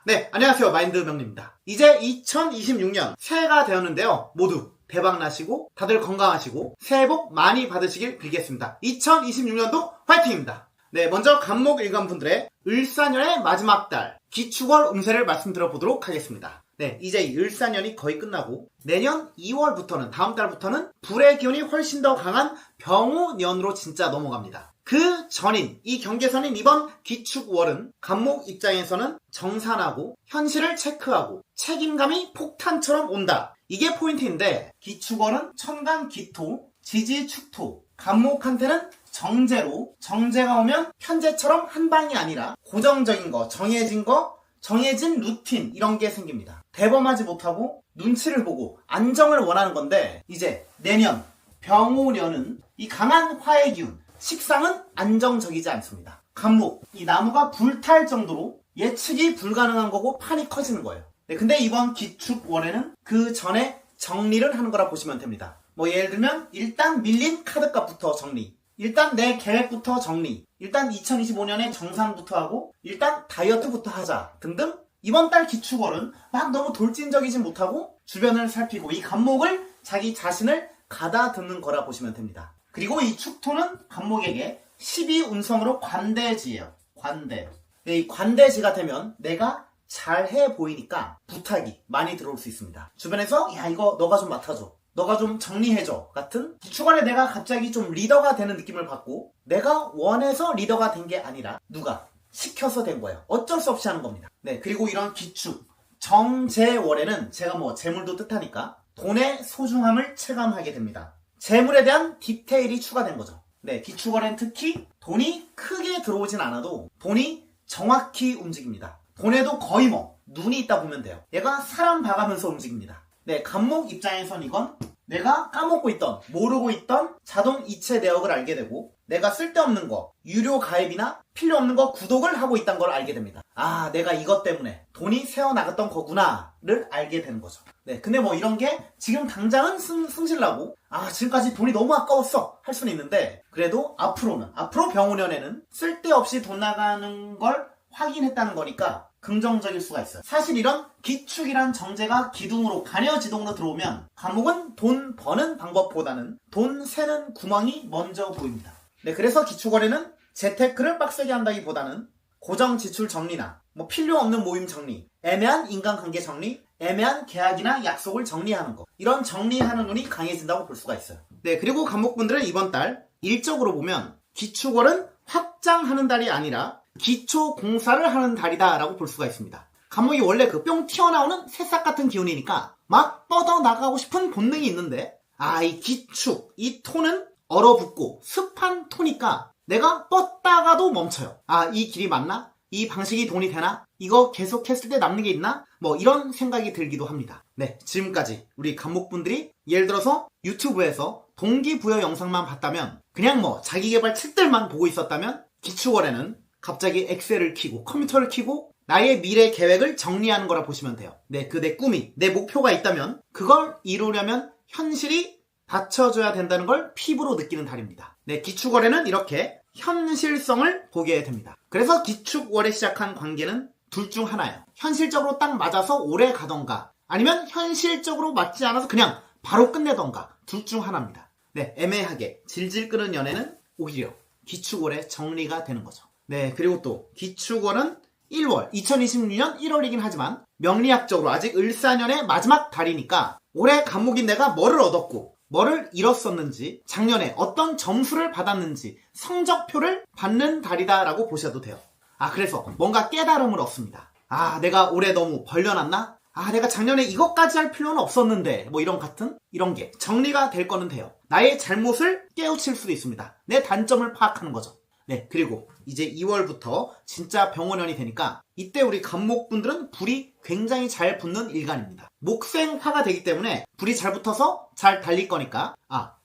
네, 안녕하세요. 마인드명리입니다. 이제 2026년 새해가 되었는데요. 모두 대박 나시고 다들 건강하시고 새해 복 많이 받으시길 빌겠습니다. 2026년도 화이팅입니다. 네, 먼저 간목 일간분들의 을사년의 마지막 달 기축월 운세를 말씀드려 보도록 하겠습니다. 네, 이제 이 을사년이 거의 끝나고 내년 2월부터는 다음 달부터는 불의 기운이 훨씬 더 강한 병호년으로 진짜 넘어갑니다. 그 전인 이 경계선인 이번 기축월은 간목 입장에서는 정산하고 현실을 체크하고 책임감이 폭탄처럼 온다. 이게 포인트인데 기축월은 천간 기토, 지지 축토, 간목한테는 정제로 정제가 오면 현재처럼 한 방이 아니라 고정적인 거, 정해진 루틴 이런 게 생깁니다. 대범하지 못하고 눈치를 보고 안정을 원하는 건데 이제 내년 병호년은 이 강한 화의 기운 식상은 안정적이지 않습니다. 간목, 이 나무가 불탈 정도로 예측이 불가능한 거고 판이 커지는 거예요. 네, 근데 이번 기축월에는 그 전에 정리를 하는 거라 보시면 됩니다. 뭐 예를 들면 일단 밀린 카드값부터 정리, 일단 내 계획부터 정리, 일단 2025년에 정산부터 하고 일단 다이어트부터 하자 등등. 이번 달 기축월은 막 너무 돌진적이지 못하고 주변을 살피고 이 간목을 자기 자신을 가다듬는 거라 보시면 됩니다. 그리고 이 축토는 간목에게 12운성으로 관대지예요. 관대. 이 관대지가 되면 내가 잘해 보이니까 부탁이 많이 들어올 수 있습니다. 주변에서 야 이거 너가 좀 맡아줘, 너가 좀 정리해줘 같은 기축월에 내가 갑자기 좀 리더가 되는 느낌을 받고 내가 원해서 리더가 된 게 아니라 누가 시켜서 된 거예요. 어쩔 수 없이 하는 겁니다. 네, 그리고 이런 기축 정제월에는 제가 뭐 재물도 뜻하니까 돈의 소중함을 체감하게 됩니다. 재물에 대한 디테일이 추가된 거죠. 네, 기축월엔 특히 돈이 크게 들어오진 않아도 돈이 정확히 움직입니다. 돈에도 거의 뭐 눈이 있다 보면 돼요. 얘가 사람 봐가면서 움직입니다. 네, 간목 입장에선 이건 내가 까먹고 있던, 모르고 있던 자동 이체 내역을 알게 되고 내가 쓸데없는 거, 유료 가입이나 필요 없는 거 구독을 하고 있다는 걸 알게 됩니다. 아, 내가 이것 때문에 돈이 새어나갔던 거구나를 알게 되는 거죠. 네, 근데 뭐 이런 게 지금 당장은 승질나고 아, 지금까지 돈이 너무 아까웠어 할 수는 있는데 그래도 앞으로 병호년에는 쓸데없이 돈 나가는 걸 확인했다는 거니까 긍정적일 수가 있어요. 사실 이런 기축이란 정제가 기둥으로 간여지동으로 들어오면 간목은 돈 버는 방법보다는 돈 새는 구멍이 먼저 보입니다. 네, 그래서 기축월에는 재테크를 빡세게 한다기보다는 고정 지출 정리나 뭐 필요 없는 모임 정리, 애매한 인간관계 정리, 애매한 계약이나 약속을 정리하는 거, 이런 정리하는 눈이 강해진다고 볼 수가 있어요. 네, 그리고 간목분들은 이번 달 일적으로 보면 기축월은 확장하는 달이 아니라 기초 공사를 하는 달이다 라고 볼 수가 있습니다. 간목이 원래 그 뿅 튀어나오는 새싹 같은 기운이니까 막 뻗어나가고 싶은 본능이 있는데 이 기축, 이 토는 얼어붙고 습한 토니까 내가 뻗다가도 멈춰요. 이 길이 맞나? 이 방식이 돈이 되나? 이거 계속 했을 때 남는 게 있나? 뭐 이런 생각이 들기도 합니다. 네, 지금까지 우리 간목분들이 예를 들어서 유튜브에서 동기부여 영상만 봤다면 그냥 뭐 자기개발 책들만 보고 있었다면 기축월에는 갑자기 엑셀을 켜고 컴퓨터를 켜고 나의 미래 계획을 정리하는 거라 보시면 돼요. 네, 그 내 꿈이, 내 목표가 있다면 그걸 이루려면 현실이 받쳐줘야 된다는 걸 피부로 느끼는 달입니다. 네, 기축월에는 이렇게 현실성을 보게 됩니다. 그래서 기축월에 시작한 관계는 둘 중 하나예요. 현실적으로 딱 맞아서 오래 가던가 아니면 현실적으로 맞지 않아서 그냥 바로 끝내던가 둘 중 하나입니다. 네, 애매하게 질질 끄는 연애는 오히려 기축월에 정리가 되는 거죠. 네, 그리고 또 기축월은 1월, 2026년 1월이긴 하지만 명리학적으로 아직 을사년의 마지막 달이니까 올해 간목인 내가 뭐를 얻었고 뭐를 잃었었는지 작년에 어떤 점수를 받았는지 성적표를 받는 달이다라고 보셔도 돼요. 그래서 뭔가 깨달음을 얻습니다. 내가 올해 너무 벌려놨나? 내가 작년에 이것까지 할 필요는 없었는데 뭐 이런 게 정리가 될 거는 돼요. 나의 잘못을 깨우칠 수도 있습니다. 내 단점을 파악하는 거죠. 네, 그리고 이제 2월부터 진짜 병호년이 되니까 이때 우리 간목분들은 불이 굉장히 잘 붙는 일간입니다. 목생화가 되기 때문에 불이 잘 붙어서 잘 달릴 거니까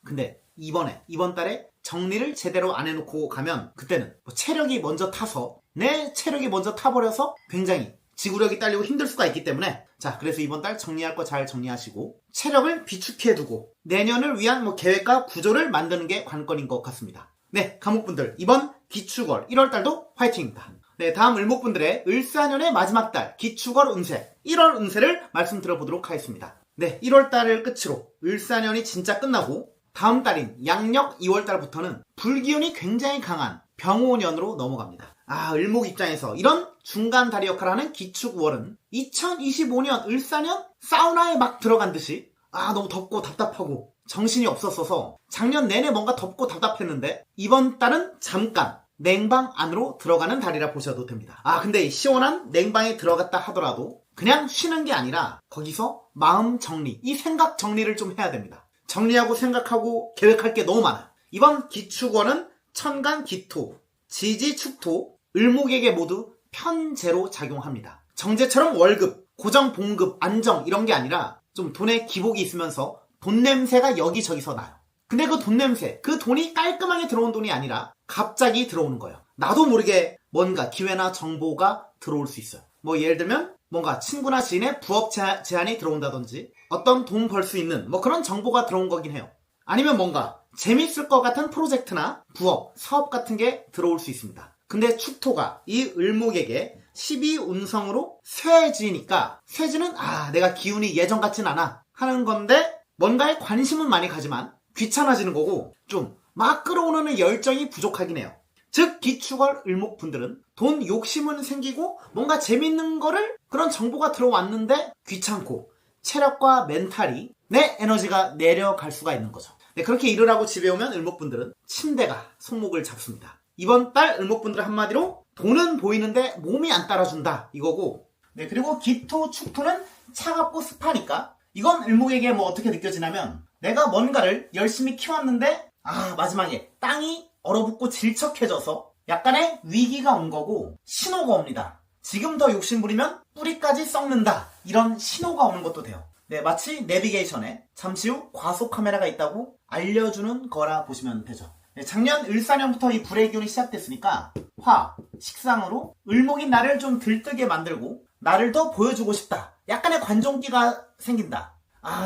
근데 이번 달에 정리를 제대로 안 해놓고 가면 그때는 뭐 체력이 먼저 타서 내 체력이 먼저 타버려서 굉장히 지구력이 딸리고 힘들 수가 있기 때문에 그래서 이번 달 정리할 거 잘 정리하시고 체력을 비축해두고 내년을 위한 뭐 계획과 구조를 만드는 게 관건인 것 같습니다. 네, 간목분들 이번 기축월 1월달도 화이팅입니다. 네, 다음 을목분들의 을사년의 마지막 달 기축월 운세 1월 운세를 말씀드려보도록 하겠습니다. 네, 1월달을 끝으로 을사년이 진짜 끝나고 다음 달인 양력 2월달부터는 불기운이 굉장히 강한 병오년으로 넘어갑니다. 을목 입장에서 이런 중간 다리 역할을 하는 기축월은 2025년 을사년 사우나에 막 들어간 듯이 너무 덥고 답답하고 정신이 없었어서 작년 내내 뭔가 덥고 답답했는데 이번 달은 잠깐 냉방 안으로 들어가는 달이라 보셔도 됩니다. 근데 시원한 냉방에 들어갔다 하더라도 그냥 쉬는 게 아니라 거기서 마음 정리, 이 생각 정리를 좀 해야 됩니다. 정리하고 생각하고 계획할 게 너무 많아요. 이번 기축월은 천간 기토, 지지 축토, 을목에게 모두 편제로 작용합니다. 정제처럼 월급, 고정 봉급, 안정 이런 게 아니라 좀 돈에 기복이 있으면서 돈 냄새가 여기저기서 나요. 근데 그 돈 냄새, 그 돈이 깔끔하게 들어온 돈이 아니라 갑자기 들어오는 거예요. 나도 모르게 뭔가 기회나 정보가 들어올 수 있어요. 예를 들면 뭔가 친구나 지인의 부업 제안이 들어온다든지 어떤 돈 벌 수 있는 그런 정보가 들어온 거긴 해요. 아니면 뭔가 재밌을 것 같은 프로젝트나 부업, 사업 같은 게 들어올 수 있습니다. 근데 축토가 이 을목에게 12운성으로 쇠지니까 쇠지는 내가 기운이 예전 같진 않아 하는 건데 뭔가에 관심은 많이 가지만 귀찮아지는 거고 좀 막 끌어오는 열정이 부족하긴 해요. 즉 기축월 을목분들은 돈 욕심은 생기고 뭔가 재밌는 거를 그런 정보가 들어왔는데 귀찮고 체력과 멘탈이 내 에너지가 내려갈 수가 있는 거죠. 네, 그렇게 일을 집에 오면 을목분들은 침대가 손목을 잡습니다. 이번 달 을목분들 한마디로 돈은 보이는데 몸이 안 따라준다 이거고, 네, 그리고 기토 축토는 차갑고 습하니까 이건 을목에게 어떻게 느껴지냐면 내가 뭔가를 열심히 키웠는데 마지막에 땅이 얼어붙고 질척해져서 약간의 위기가 온 거고 신호가 옵니다. 지금 더 욕심부리면 뿌리까지 썩는다, 이런 신호가 오는 것도 돼요. 네, 마치 내비게이션에 잠시 후 과속 카메라가 있다고 알려주는 거라 보시면 되죠. 네, 작년 을사년부터 이 불의 기운이 시작됐으니까 화, 식상으로 을목인 나를 좀 들뜨게 만들고 나를 더 보여주고 싶다, 약간의 관종기가 생긴다.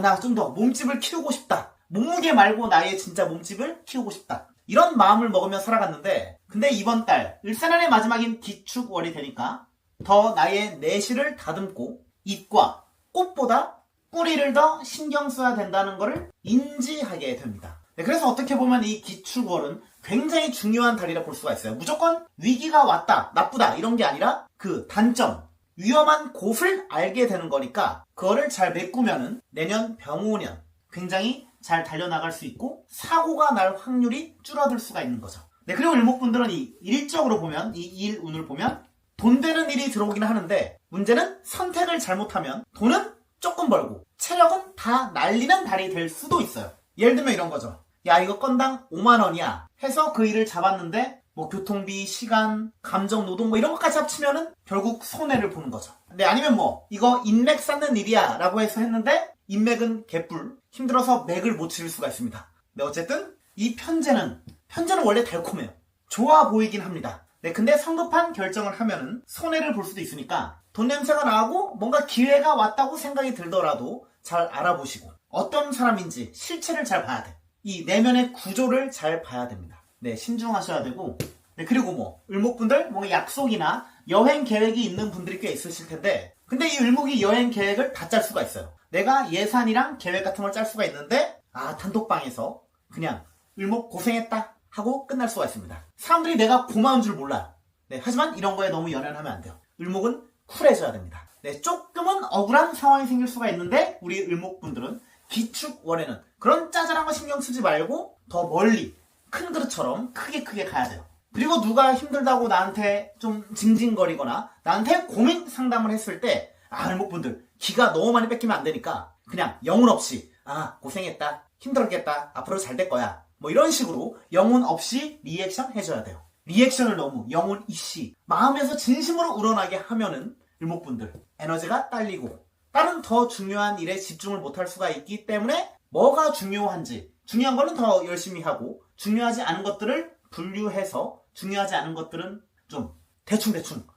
나 좀 더 몸집을 키우고 싶다, 몸무게 말고 나의 진짜 몸집을 키우고 싶다, 이런 마음을 먹으며 살아갔는데 근데 이번 달 을사년의 마지막인 기축월이 되니까 더 나의 내실을 다듬고 잎과 꽃보다 뿌리를 더 신경 써야 된다는 것을 인지하게 됩니다. 네, 그래서 어떻게 보면 이 기축월은 굉장히 중요한 달이라 볼 수가 있어요. 무조건 위기가 왔다, 나쁘다 이런 게 아니라 그 단점, 위험한 곳을 알게 되는 거니까 그거를 잘 메꾸면은 내년 병오년 굉장히 잘 달려나갈 수 있고 사고가 날 확률이 줄어들 수가 있는 거죠. 네, 그리고 을목분들은 이 일적으로 보면, 이 일운을 보면 돈 되는 일이 들어오긴 하는데 문제는 선택을 잘못하면 돈은 조금 벌고 체력은 다 날리는 달이 될 수도 있어요. 예를 들면 이런 거죠. 야, 이거 건당 5만원이야 해서 그 일을 잡았는데 교통비, 시간, 감정노동 이런 것까지 합치면은 결국 손해를 보는 거죠. 네, 아니면 이거 인맥 쌓는 일이야 라고 해서 했는데 인맥은 개뿔, 힘들어서 맥을 못 치를 수가 있습니다. 네, 어쨌든 이 편제는 원래 달콤해요. 좋아 보이긴 합니다. 네, 근데 성급한 결정을 하면은 손해를 볼 수도 있으니까 돈 냄새가 나고 뭔가 기회가 왔다고 생각이 들더라도 잘 알아보시고 어떤 사람인지 실체를 잘 봐야 돼. 이 내면의 구조를 잘 봐야 됩니다. 네, 신중하셔야 되고, 네, 그리고 을목분들 약속이나 여행 계획이 있는 분들이 꽤 있으실 텐데 근데 이 을목이 여행 계획을 다 짤 수가 있어요. 내가 예산이랑 계획 같은 걸 짤 수가 있는데 단톡방에서 그냥 을목 고생했다 하고 끝날 수가 있습니다. 사람들이 내가 고마운 줄 몰라요. 네, 하지만 이런 거에 너무 연연하면 안 돼요. 을목은 쿨해져야 됩니다. 네, 조금은 억울한 상황이 생길 수가 있는데 우리 을목분들은 기축월에는 그런 짜잘한 거 신경 쓰지 말고 더 멀리 큰 그릇처럼 크게 가야 돼요. 그리고 누가 힘들다고 나한테 좀 징징거리거나 나한테 고민 상담을 했을 때 을목분들 기가 너무 많이 뺏기면 안 되니까 그냥 영혼 없이 고생했다, 힘들었겠다, 앞으로 잘 될 거야 이런 식으로 영혼 없이 리액션 해줘야 돼요. 리액션을 너무 영혼 이씨 마음에서 진심으로 우러나게 하면은 을목분들 에너지가 딸리고 다른 더 중요한 일에 집중을 못할 수가 있기 때문에 뭐가 중요한지, 중요한 거는 더 열심히 하고 중요하지 않은 것들을 분류해서 중요하지 않은 것들은 좀 대충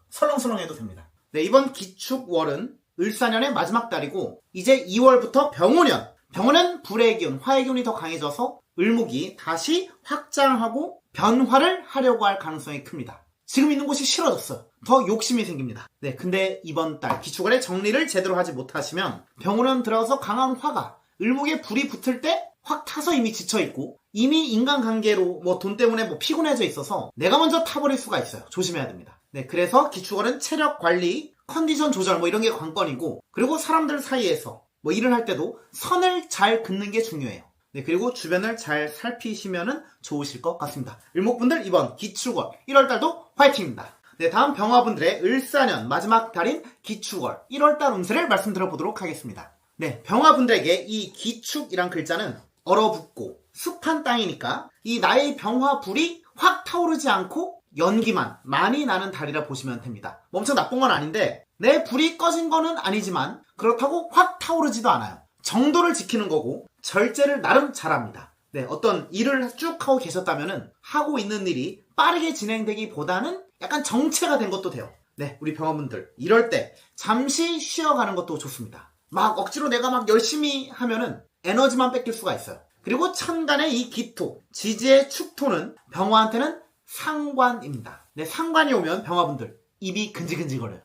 설렁설렁 해도 됩니다. 네, 이번 기축월은 을사년의 마지막 달이고 이제 2월부터 병오년, 병오는 불의 기운, 화의 기운이 더 강해져서 을목이 다시 확장하고 변화를 하려고 할 가능성이 큽니다. 지금 있는 곳이 싫어졌어요. 더 욕심이 생깁니다. 네, 근데 이번 달 기축월의 정리를 제대로 하지 못하시면 병원은 들어서 강한 화가 을목에 불이 붙을 때 확 타서 이미 지쳐있고 이미 인간관계로 돈 때문에 피곤해져 있어서 내가 먼저 타버릴 수가 있어요. 조심해야 됩니다. 네, 그래서 기축월은 체력 관리, 컨디션 조절 이런 게 관건이고, 그리고 사람들 사이에서 일을 할 때도 선을 잘 긋는 게 중요해요. 네, 그리고 주변을 잘 살피시면 좋으실 것 같습니다. 을목분들 이번 기축월 1월달도 화이팅입니다. 네, 다음 병화분들의 을사년 마지막 달인 기축월 1월달 운세를 말씀드려보도록 하겠습니다. 네, 병화분들에게 이 기축이란 글자는 얼어붙고 습한 땅이니까 이 나의 병화불이 확 타오르지 않고 연기만 많이 나는 달이라 보시면 됩니다. 엄청 나쁜 건 아닌데 내 불이 꺼진 거는 아니지만 그렇다고 확 타오르지도 않아요. 정도를 지키는 거고 절제를 나름 잘합니다. 네, 어떤 일을 쭉 하고 계셨다면은 하고 있는 일이 빠르게 진행되기보다는 약간 정체가 된 것도 돼요. 네, 우리 병화분들 이럴 때 잠시 쉬어가는 것도 좋습니다. 억지로 내가 열심히 하면은 에너지만 뺏길 수가 있어요. 그리고 천간의 이 기토, 지지의 축토는 병화한테는 상관입니다. 네, 상관이 오면 병화분들 입이 근질근질거려요.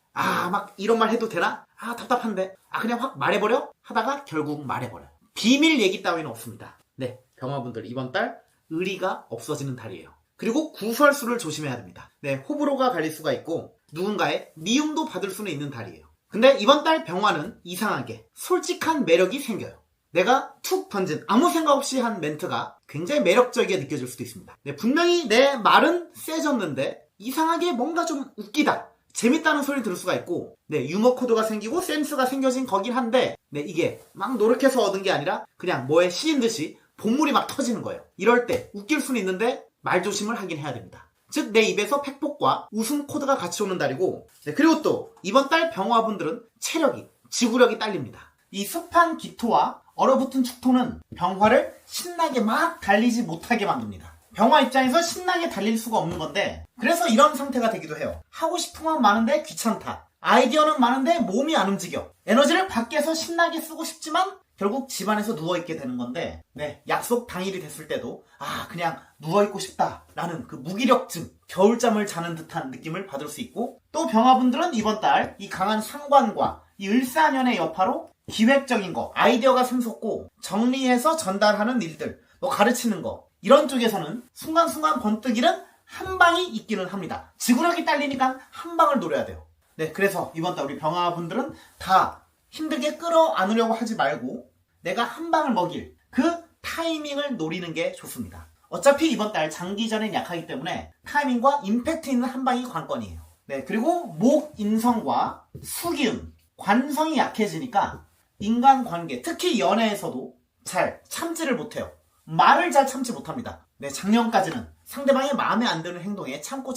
이런 말 해도 되나? 답답한데. 그냥 확 말해버려? 하다가 결국 말해버려요. 비밀 얘기 따위는 없습니다. 네, 병화분들 이번 달 의리가 없어지는 달이에요. 그리고 구설수를 조심해야 됩니다. 네, 호불호가 갈릴 수가 있고 누군가의 미움도 받을 수는 있는 달이에요. 근데 이번 달 병화는 이상하게 솔직한 매력이 생겨요. 내가 툭 던진 아무 생각 없이 한 멘트가 굉장히 매력적이게 느껴질 수도 있습니다. 네, 분명히 내 말은 세졌는데 이상하게 뭔가 좀 웃기다, 재밌다는 소리 들을 수가 있고, 네, 유머 코드가 생기고 센스가 생겨진 거긴 한데, 네, 이게 막 노력해서 얻은 게 아니라 그냥 뭐에 씌인 듯이 본물이 막 터지는 거예요. 이럴 때 웃길 수는 있는데 말조심을 하긴 해야 됩니다. 즉 내 입에서 팩폭과 웃음 코드가 같이 오는 달이고, 네, 그리고 또 이번 달 병화분들은 체력이, 지구력이 딸립니다. 이 습한 기토와 얼어붙은 축토는 병화를 신나게 막 달리지 못하게 만듭니다. 병화 입장에서 신나게 달릴 수가 없는 건데, 그래서 이런 상태가 되기도 해요. 하고 싶은 건 많은데 귀찮다. 아이디어는 많은데 몸이 안 움직여. 에너지를 밖에서 신나게 쓰고 싶지만 결국 집안에서 누워있게 되는 건데, 네, 약속 당일이 됐을 때도 그냥 누워있고 싶다라는 그 무기력증, 겨울잠을 자는 듯한 느낌을 받을 수 있고, 또 병화분들은 이번 달 이 강한 상관과 이 을사년의 여파로 기획적인 거, 아이디어가 샘솟고 정리해서 전달하는 일들, 가르치는 거, 이런 쪽에서는 순간순간 번뜩이는 한 방이 있기는 합니다. 지구력이 딸리니까 한 방을 노려야 돼요. 네, 그래서 이번 달 우리 병화분들은 다 힘들게 끌어안으려고 하지 말고 내가 한 방을 먹일 그 타이밍을 노리는 게 좋습니다. 어차피 이번 달 장기전엔 약하기 때문에 타이밍과 임팩트 있는 한 방이 관건이에요. 네, 그리고 목, 인성과 수기운, 관성이 약해지니까 인간관계, 특히 연애에서도 잘 참지를 못해요. 말을 잘 참지 못합니다. 네, 작년까지는 상대방의 마음에 안 드는 행동에 참고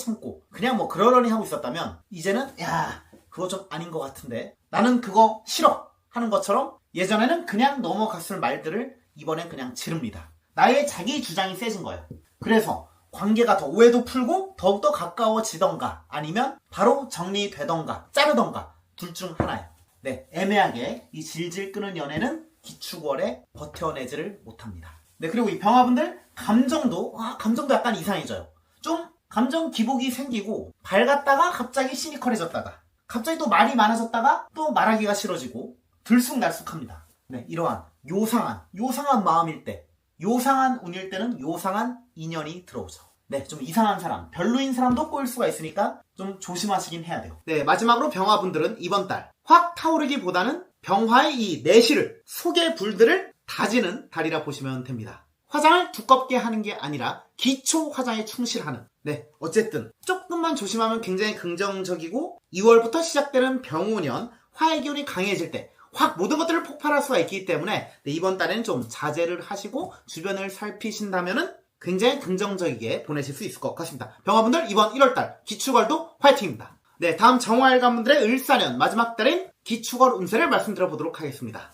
그냥 그러려니 하고 있었다면 이제는 그거 좀 아닌 것 같은데 나는 그거 싫어 하는 것처럼 예전에는 그냥 넘어갔을 말들을 이번엔 그냥 지릅니다. 나의 자기 주장이 세진 거예요. 그래서 관계가 더 오해도 풀고 더욱더 가까워지던가 아니면 바로 정리되던가 자르던가 둘 중 하나예요. 네, 애매하게 이 질질 끄는 연애는 기축월에 버텨내지를 못합니다. 네, 그리고 이 병화분들 감정도 약간 이상해져요. 좀 감정 기복이 생기고 밝았다가 갑자기 시니컬해졌다가 갑자기 또 말이 많아졌다가 또 말하기가 싫어지고 들쑥날쑥합니다. 네, 이러한 요상한 마음일 때, 요상한 운일 때는 요상한 인연이 들어오죠. 네, 좀 이상한 사람, 별로인 사람도 꼬일 수가 있으니까 좀 조심하시긴 해야 돼요. 네, 마지막으로 병화분들은 이번 달 확 타오르기보다는 병화의 이 내실을, 속의 불들을 다지는 달이라 보시면 됩니다. 화장을 두껍게 하는 게 아니라 기초 화장에 충실하는, 네, 어쨌든 조금만 조심하면 굉장히 긍정적이고 2월부터 시작되는 병우년 화의 기운이 강해질 때 확 모든 것들을 폭발할 수가 있기 때문에 네, 이번 달에는 좀 자제를 하시고 주변을 살피신다면은 굉장히 긍정적이게 보내실 수 있을 것 같습니다. 병화분들 이번 1월달 기축월도 화이팅입니다. 네, 다음 정화일관분들의 을사년 마지막 달인 기축월 운세를 말씀드려보도록 하겠습니다.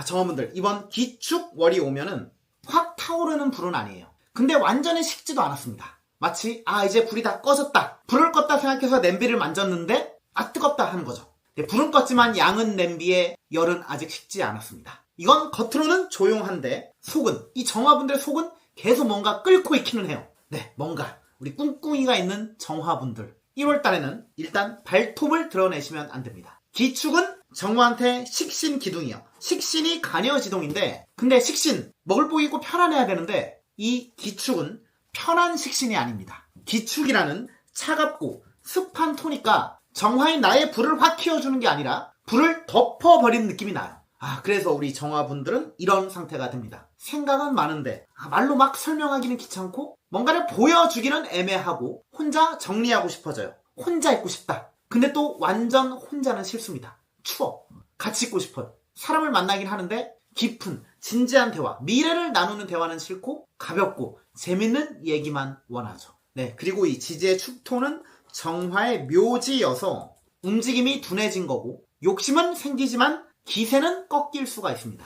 정화분들 이번 기축월이 오면은 확 타오르는 불은 아니에요. 근데 완전히 식지도 않았습니다. 마치 이제 불이 다 꺼졌다, 불을 껐다 생각해서 냄비를 만졌는데 뜨겁다 하는 거죠. 네, 불은 껐지만 양은 냄비에 열은 아직 식지 않았습니다. 이건 겉으로는 조용한데 속은, 이 정화분들의 속은 계속 뭔가 끓고 있기는 해요. 네, 뭔가 우리 꿍꿍이가 있는 정화분들, 1월 달에는 일단 발톱을 드러내시면 안 됩니다. 기축은 정화한테 식신 기둥이요. 식신이 간여지동인데, 근데 식신, 먹을 복 있고 편안해야 되는데, 이 기축은 편한 식신이 아닙니다. 기축이라는 차갑고 습한 토니까 정화인 나의 불을 확 키워주는 게 아니라 불을 덮어버리는 느낌이 나요. 그래서 우리 정화분들은 이런 상태가 됩니다. 생각은 많은데 말로 막 설명하기는 귀찮고 뭔가를 보여주기는 애매하고 혼자 정리하고 싶어져요. 혼자 있고 싶다. 근데 또 완전 혼자는 싫습니다. 추워. 같이 있고 싶어요. 사람을 만나긴 하는데 깊은 진지한 대화, 미래를 나누는 대화는 싫고 가볍고 재밌는 얘기만 원하죠. 네, 그리고 이 지지의 축토는 정화의 묘지여서 움직임이 둔해진 거고 욕심은 생기지만 기세는 꺾일 수가 있습니다.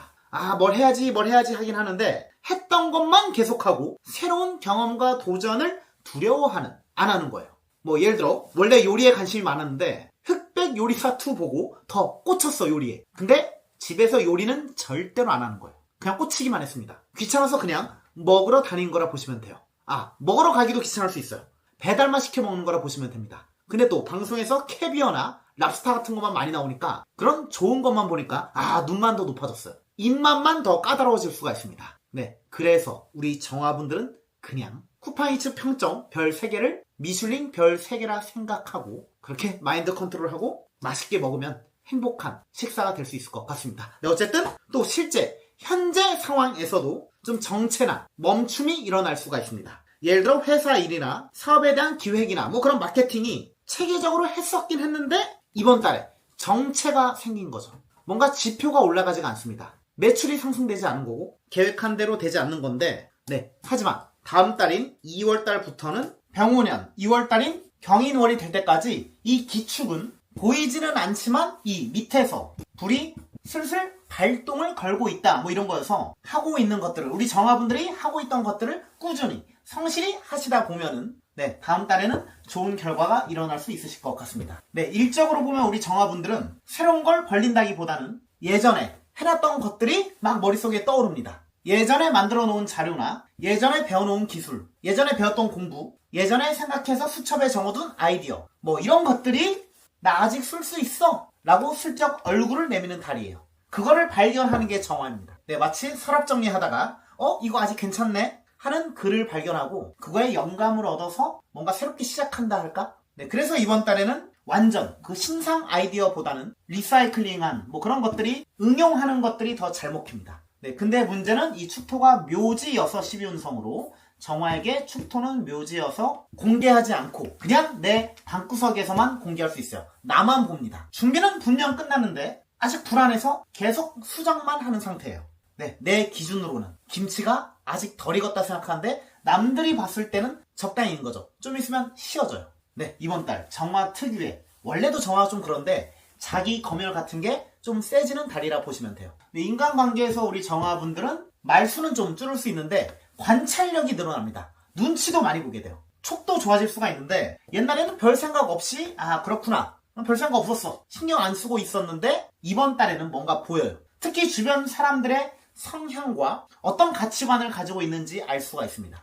뭘 해야지 하긴 하는데 했던 것만 계속하고 새로운 경험과 도전을 두려워하는, 안 하는 거예요. 뭐 예를 들어 원래 요리에 관심이 많았는데 흑백 요리사 2 보고 더 꽂혔어, 요리에. 근데 집에서 요리는 절대로 안 하는 거예요. 그냥 꽂히기만 했습니다. 귀찮아서 그냥 먹으러 다닌 거라 보시면 돼요. 먹으러 가기도 귀찮을 수 있어요. 배달만 시켜 먹는 거라 보시면 됩니다. 근데 또 방송에서 캐비어나 랍스타 같은 것만 많이 나오니까 그런 좋은 것만 보니까 눈만 더 높아졌어요. 입맛만 더 까다로워질 수가 있습니다. 네, 그래서 우리 정화분들은 그냥 쿠팡이츠 평점 별 3개를 미슐링 별 3개라 생각하고 그렇게 마인드 컨트롤하고 맛있게 먹으면 행복한 식사가 될 수 있을 것 같습니다. 네, 어쨌든 또 실제 현재 상황에서도 좀 정체나 멈춤이 일어날 수가 있습니다. 예를 들어 회사 일이나 사업에 대한 기획이나 뭐 그런 마케팅이 체계적으로 했었긴 했는데 이번 달에 정체가 생긴 거죠. 뭔가 지표가 올라가지가 않습니다. 매출이 상승되지 않은 거고 계획한 대로 되지 않는 건데, 네, 하지만 다음 달인 2월 달부터는 병오년 2월 달인 경인월이 될 때까지 이 기축은 보이지는 않지만 이 밑에서 불이 슬슬 발동을 걸고 있다, 뭐 이런 거여서 하고 있는 것들을, 우리 정화분들이 하고 있던 것들을 꾸준히 성실히 하시다 보면은 네, 다음 달에는 좋은 결과가 일어날 수 있으실 것 같습니다. 네, 일적으로 보면 우리 정화분들은 새로운 걸 벌린다기보다는 예전에 해놨던 것들이 막 머릿속에 떠오릅니다. 예전에 만들어 놓은 자료나 예전에 배워놓은 기술, 예전에 배웠던 공부, 예전에 생각해서 수첩에 적어둔 아이디어, 뭐 이런 것들이 나 아직 쓸 수 있어 라고 슬쩍 얼굴을 내미는 달이에요. 그거를 발견하는 게 정화입니다. 네, 마치 서랍 정리하다가 이거 아직 괜찮네 하는 글을 발견하고 그거에 영감을 얻어서 뭔가 새롭게 시작한다 할까? 네, 그래서 이번 달에는 완전 그 신상 아이디어보다는 리사이클링한 뭐 그런 것들이, 응용하는 것들이 더 잘 먹힙니다. 네, 근데 문제는 이 축토가 묘지여서 12운성으로 정화에게 축토는 묘지여서 공개하지 않고 그냥 내 방구석에서만 공개할 수 있어요. 나만 봅니다. 준비는 분명 끝났는데 아직 불안해서 계속 수정만 하는 상태예요. 네, 내 기준으로는 김치가 아직 덜 익었다 생각하는데 남들이 봤을 때는 적당히 익은 거죠. 좀 있으면 쉬어져요. 네, 이번 달 정화 특유의, 원래도 정화가 좀 그런데 자기 검열 같은 게 좀 세지는 달이라 보시면 돼요. 네, 인간관계에서 우리 정화분들은 말수는 좀 줄을 수 있는데 관찰력이 늘어납니다. 눈치도 많이 보게 돼요. 촉도 좋아질 수가 있는데 옛날에는 별 생각 없이 그렇구나, 별 생각 없었어, 신경 안 쓰고 있었는데 이번 달에는 뭔가 보여요. 특히 주변 사람들의 성향과 어떤 가치관을 가지고 있는지 알 수가 있습니다.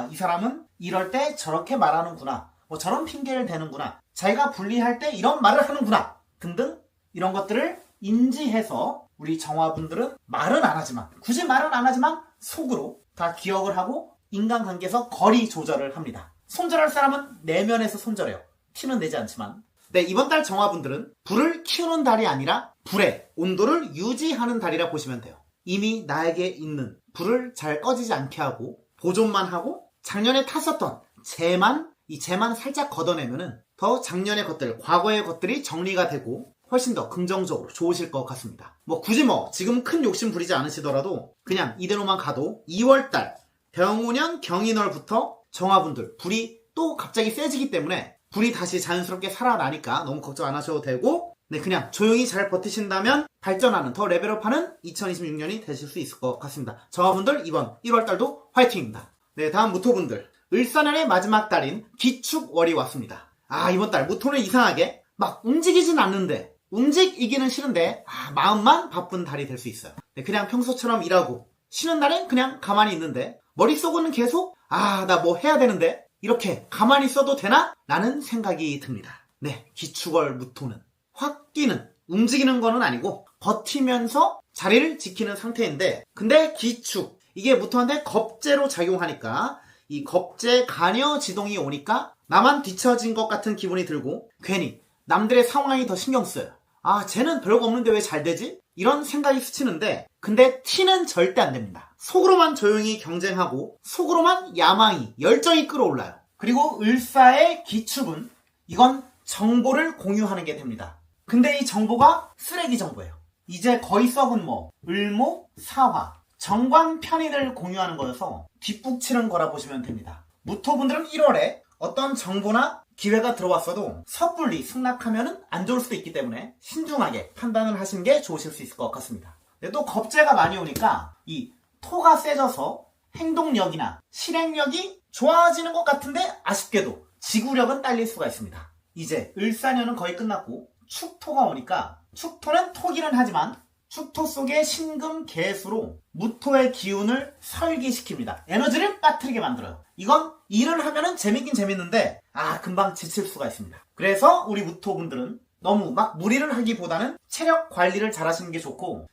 이 사람은 이럴 때 저렇게 말하는구나, 뭐 저런 핑계를 대는구나, 자기가 불리할 때 이런 말을 하는구나 등등 이런 것들을 인지해서 우리 정화분들은 말은 안 하지만, 굳이 말은 안 하지만 속으로 다 기억을 하고 인간관계에서 거리 조절을 합니다. 손절할 사람은 내면에서 손절해요. 티는 내지 않지만. 네, 이번 달 정화분들은 불을 키우는 달이 아니라 불의 온도를 유지하는 달이라 보시면 돼요. 이미 나에게 있는 불을 잘 꺼지지 않게 하고 보존만 하고 작년에 탔었던 재만 살짝 걷어내면은 더 작년의 것들, 과거의 것들이 정리가 되고 훨씬 더 긍정적으로 좋으실 것 같습니다. 굳이 지금 큰 욕심 부리지 않으시더라도 그냥 이대로만 가도 2월달 병오년 경인월부터 정화분들 불이 또 갑자기 세지기 때문에 불이 다시 자연스럽게 살아나니까 너무 걱정 안 하셔도 되고, 네, 그냥 조용히 잘 버티신다면 발전하는, 더 레벨업하는 2026년이 되실 수 있을 것 같습니다. 정화분들 이번 1월달도 화이팅입니다. 네, 다음 무토분들, 을사년의 마지막 달인 기축월이 왔습니다. 이번 달 무토는 이상하게 막 움직이진 않는데, 움직이기는 싫은데 마음만 바쁜 달이 될 수 있어요. 네, 그냥 평소처럼 일하고 쉬는 날엔 그냥 가만히 있는데 머릿속은 계속 나 뭐 해야 되는데 이렇게 가만히 있어도 되나? 라는 생각이 듭니다. 네, 기축월 무토는 확 끼는, 움직이는 거는 아니고 버티면서 자리를 지키는 상태인데, 근데 기축, 이게 무토한테 겁재로 작용하니까 이 겁재 간여 지동이 오니까 나만 뒤처진 것 같은 기분이 들고 괜히 남들의 상황이 더 신경 쓰여요. 아, 쟤는 별거 없는데 왜 잘 되지? 이런 생각이 스치는데, 근데 티는 절대 안 됩니다. 속으로만 조용히 경쟁하고 속으로만 야망이, 열정이 끌어올라요. 그리고 을사의 기축은 이건 정보를 공유하는 게 됩니다. 근데 이 정보가 쓰레기 정보예요. 이제 거의 썩은 을모, 사화, 정관 편인을 공유하는 거여서 뒷북치는 거라 보시면 됩니다. 무토분들은 1월에 어떤 정보나 기회가 들어왔어도 섣불리 승낙하면 안 좋을 수도 있기 때문에 신중하게 판단을 하시는 게 좋으실 수 있을 것 같습니다. 근데 또 겁재가 많이 오니까 이 토가 세져서 행동력이나 실행력이 좋아지는 것 같은데 아쉽게도 지구력은 딸릴 수가 있습니다. 이제 을사년은 거의 끝났고 축토가 오니까 축토는 토기는 하지만 축토 속의 신금 개수로 무토의 기운을 설기시킵니다. 에너지를 빠뜨리게 만들어요. 이건 일을 하면은 재밌긴 재밌는데 금방 지칠 수가 있습니다. 그래서 우리 무토분들은 너무 막 무리를 하기보다는 체력 관리를 잘 하시는 게 좋고,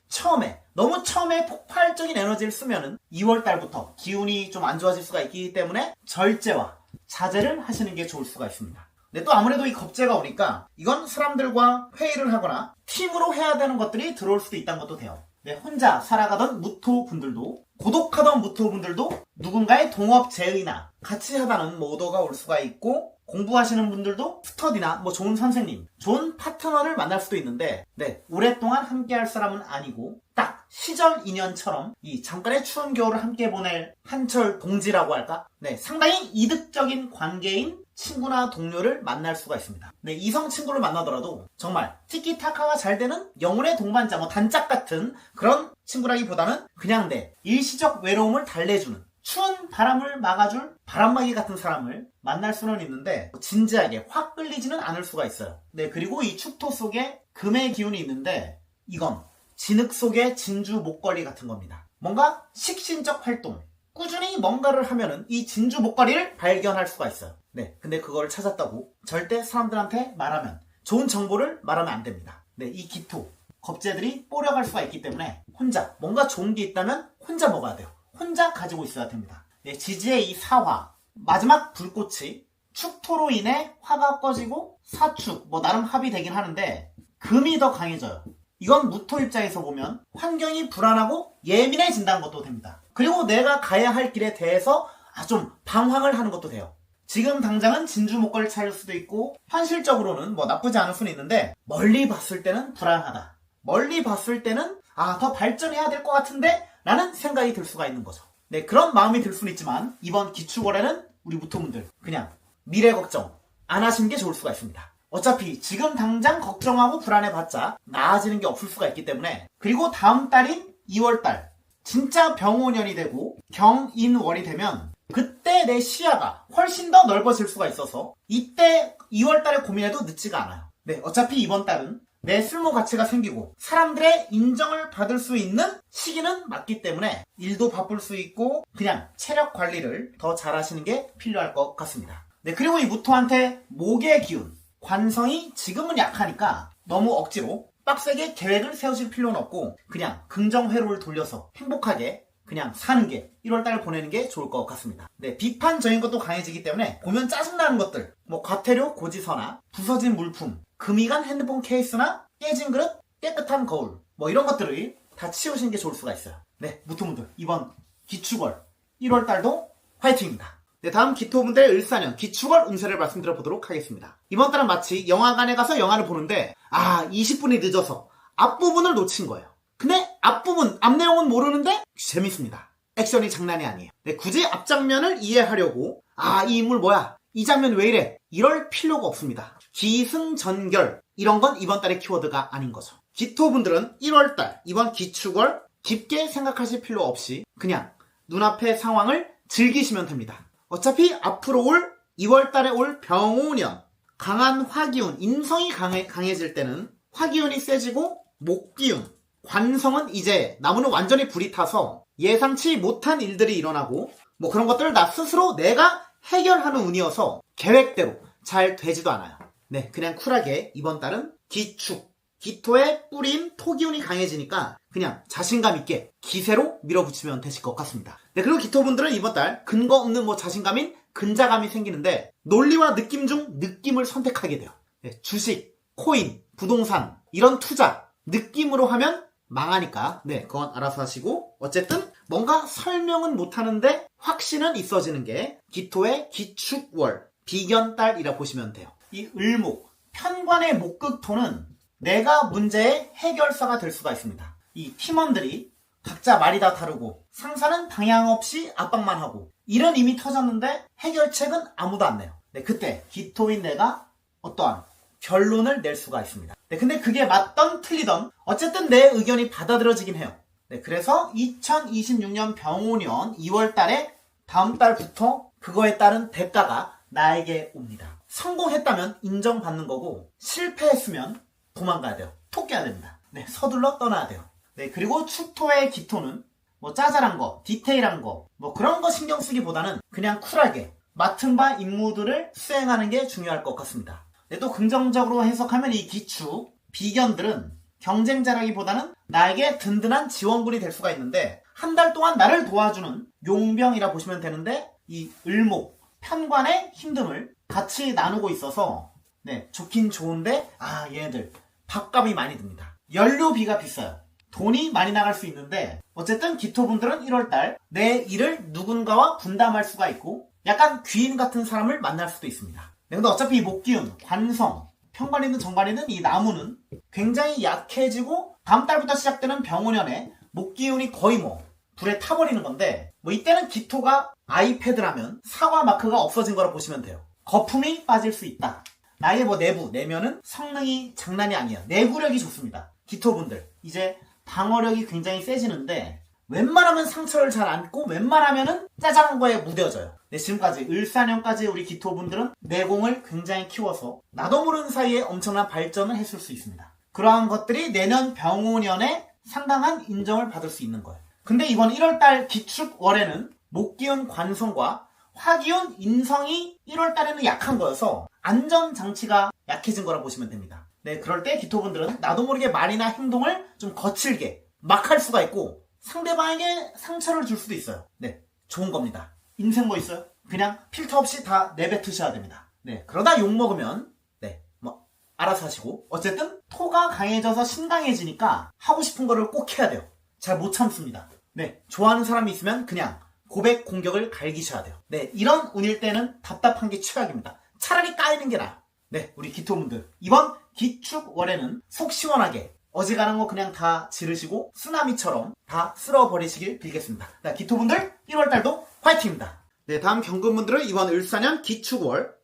너무 처음에 폭발적인 에너지를 쓰면은 2월달부터 기운이 좀 안 좋아질 수가 있기 때문에 절제와 자제를 하시는 게 좋을 수가 있습니다. 근데 또 아무래도 이 겁재가 오니까 이건 사람들과 회의를 하거나 팀으로 해야 되는 것들이 들어올 수도 있다는 것도 돼요. 네, 혼자 살아가던 무토분들도, 고독하던 무토분들도 누군가의 동업 제의나 같이 하다는 오더가 올 수가 있고, 공부하시는 분들도 스터디나 좋은 선생님, 좋은 파트너를 만날 수도 있는데, 네, 오랫동안 함께 할 사람은 아니고 딱 시절 인연처럼 이 잠깐의 추운 겨울을 함께 보낼 한철 동지라고 할까? 네, 상당히 이득적인 관계인 친구나 동료를 만날 수가 있습니다. 네, 이성 친구를 만나더라도 정말 티키타카가 잘 되는 영혼의 동반자, 단짝 같은 그런 친구라기보다는 그냥 일시적 외로움을 달래주는, 추운 바람을 막아줄 바람막이 같은 사람을 만날 수는 있는데 진지하게 확 끌리지는 않을 수가 있어요. 네, 그리고 이 축토 속에 금의 기운이 있는데 이건 진흙 속의 진주 목걸이 같은 겁니다. 뭔가 식신적 활동, 꾸준히 뭔가를 하면은 이 진주 목걸이를 발견할 수가 있어요. 네, 근데 그걸 찾았다고 절대 사람들한테 말하면, 좋은 정보를 말하면 안 됩니다. 네, 이 기토, 겁재들이 뽀려갈 수가 있기 때문에 혼자 뭔가 좋은 게 있다면 혼자 먹어야 돼요. 혼자 가지고 있어야 됩니다. 네, 지지의 이 사화, 마지막 불꽃이 축토로 인해 화가 꺼지고 사축, 나름 합이 되긴 하는데 금이 더 강해져요. 이건 무토 입장에서 보면 환경이 불안하고 예민해진다는 것도 됩니다. 그리고 내가 가야 할 길에 대해서 좀 방황을 하는 것도 돼요. 지금 당장은 진주 목걸이를 찾을 수도 있고 현실적으로는 나쁘지 않을 수는 있는데, 멀리 봤을 때는 불안하다, 멀리 봤을 때는 더 발전해야 될 것 같은데 라는 생각이 들 수가 있는 거죠. 네, 그런 마음이 들 수는 있지만 이번 기축월에는 우리 무토분들 그냥 미래 걱정 안 하시는 게 좋을 수가 있습니다. 어차피 지금 당장 걱정하고 불안해봤자 나아지는 게 없을 수가 있기 때문에, 그리고 다음 달인 2월달 진짜 병오년이 되고 경인월이 되면 그때 내 시야가 훨씬 더 넓어질 수가 있어서 이때 2월달에 고민해도 늦지가 않아요. 네, 어차피 이번 달은 내 쓸모 가치가 생기고 사람들의 인정을 받을 수 있는 시기는 맞기 때문에 일도 바쁠 수 있고 그냥 체력 관리를 더 잘하시는 게 필요할 것 같습니다. 네, 그리고 이 무토한테 목의 기운, 관성이 지금은 약하니까 너무 억지로 빡세게 계획을 세우실 필요는 없고 그냥 긍정회로를 돌려서 행복하게 그냥 사는 게 1월달 보내는 게 좋을 것 같습니다. 네, 비판적인 것도 강해지기 때문에 보면 짜증나는 것들, 과태료 고지서나 부서진 물품, 금이 간 핸드폰 케이스나 깨진 그릇, 깨끗한 거울, 이런 것들을 다 치우시는 게 좋을 수가 있어요. 네, 무토분들 이번 기축월 1월달도 화이팅입니다. 네, 다음 기토분들의 을사년 기축월 운세를 말씀드려 보도록 하겠습니다. 이번 달은 마치 영화관에 가서 영화를 보는데 20분이 늦어서 앞부분을 놓친 거예요. 근데 앞부분, 앞내용은 모르는데 재밌습니다. 액션이 장난이 아니에요. 네, 굳이 앞장면을 이해하려고 이 인물 뭐야? 이 장면 왜 이래? 이럴 필요가 없습니다. 기승전결, 이런 건 이번 달의 키워드가 아닌 거죠. 기토분들은 1월달, 이번 기축월 깊게 생각하실 필요 없이 그냥 눈앞의 상황을 즐기시면 됩니다. 어차피 앞으로 올 2월달에 올 병오년, 강한 화기운, 인성이 강해질 때는 화기운이 세지고 목기운, 관성은 이제 나무는 완전히 불이 타서 예상치 못한 일들이 일어나고 그런 것들을 나 스스로 내가 해결하는 운이어서 계획대로 잘 되지도 않아요. 네, 그냥 쿨하게 이번 달은 기축, 기토의 뿌린 토기운이 강해지니까 그냥 자신감 있게 기세로 밀어붙이면 되실 것 같습니다. 네, 그리고 기토분들은 이번 달 근거 없는 자신감인 근자감이 생기는데 논리와 느낌 중 느낌을 선택하게 돼요. 네, 주식, 코인, 부동산 이런 투자 느낌으로 하면 망하니까 그건 알아서 하시고 어쨌든 뭔가 설명은 못하는데 확신은 있어지는 게 기토의 기축월 비견달이라 보시면 돼요. 이 을목, 편관의 목극토는 내가 문제의 해결사가 될 수가 있습니다. 이 팀원들이 각자 말이 다 다르고 상사는 방향 없이 압박만 하고 이런 이미 터졌는데 해결책은 아무도 안 내요. 네, 그때 기토인 내가 어떠한 결론을 낼 수가 있습니다. 네, 근데 그게 맞던 틀리던 어쨌든 내 의견이 받아들여지긴 해요. 네, 그래서 2026년 병오년 2월 달에 다음 달부터 그거에 따른 대가가 나에게 옵니다. 성공했다면 인정받는 거고 실패했으면 도망가야 돼요. 톡 깨야 됩니다. 네, 서둘러 떠나야 돼요. 네, 그리고 축토의 기토는 짜잘한 거, 디테일한 거, 그런 거 신경 쓰기보다는 그냥 쿨하게 맡은 바 임무들을 수행하는 게 중요할 것 같습니다. 네, 또 긍정적으로 해석하면 이 기축, 비견들은 경쟁자라기보다는 나에게 든든한 지원군이 될 수가 있는데 한 달 동안 나를 도와주는 용병이라 보시면 되는데 이 을목, 편관의 힘듦을 같이 나누고 있어서 좋긴 좋은데 얘네들 밥값이 많이 듭니다. 연료비가 비싸요. 돈이 많이 나갈 수 있는데 어쨌든 기토분들은 1월달 내 일을 누군가와 분담할 수가 있고 약간 귀인 같은 사람을 만날 수도 있습니다. 근데 어차피 이 목기운, 관성, 편관이든 정관이든 이 나무는 굉장히 약해지고 다음 달부터 시작되는 병오년에 목기운이 거의 불에 타버리는 건데 이때는 기토가 아이패드라면 사과 마크가 없어진 거라 보시면 돼요. 거품이 빠질 수 있다. 나의 내부, 내면은 성능이 장난이 아니에요. 내구력이 좋습니다. 기토분들 이제 방어력이 굉장히 세지는데 웬만하면 상처를 잘 안고 웬만하면은 짜잘한 거에 무뎌져요. 네, 지금까지 을사년까지 우리 기토분들은 내공을 굉장히 키워서 나도 모르는 사이에 엄청난 발전을 했을 수 있습니다. 그러한 것들이 내년 병오년에 상당한 인정을 받을 수 있는 거예요. 근데 이번 1월달 기축월에는 목기운 관성과 화기운 인성이 1월달에는 약한 거여서 안전장치가 약해진 거라 보시면 됩니다. 네, 그럴 때 기토분들은 나도 모르게 말이나 행동을 좀 거칠게 막 할 수가 있고 상대방에게 상처를 줄 수도 있어요. 네, 좋은 겁니다. 인생 있어요? 그냥 필터 없이 다 내뱉으셔야 됩니다. 네, 그러다 욕먹으면 알아서 하시고 어쨌든 토가 강해져서 신강해지니까 하고 싶은 거를 꼭 해야 돼요. 잘 못 참습니다. 네, 좋아하는 사람이 있으면 그냥 고백 공격을 갈기셔야 돼요. 네, 이런 운일 때는 답답한 게 최악입니다. 차라리 까이는 게 나아. 네, 우리 기토분들 이번 기축월에는 속 시원하게 어지간한 거 그냥 다 지르시고 쓰나미처럼 다 쓸어버리시길 빌겠습니다. 네, 기토분들 1월달도 화이팅입니다. 네, 다음 경금분들은 이번 을사년 기축월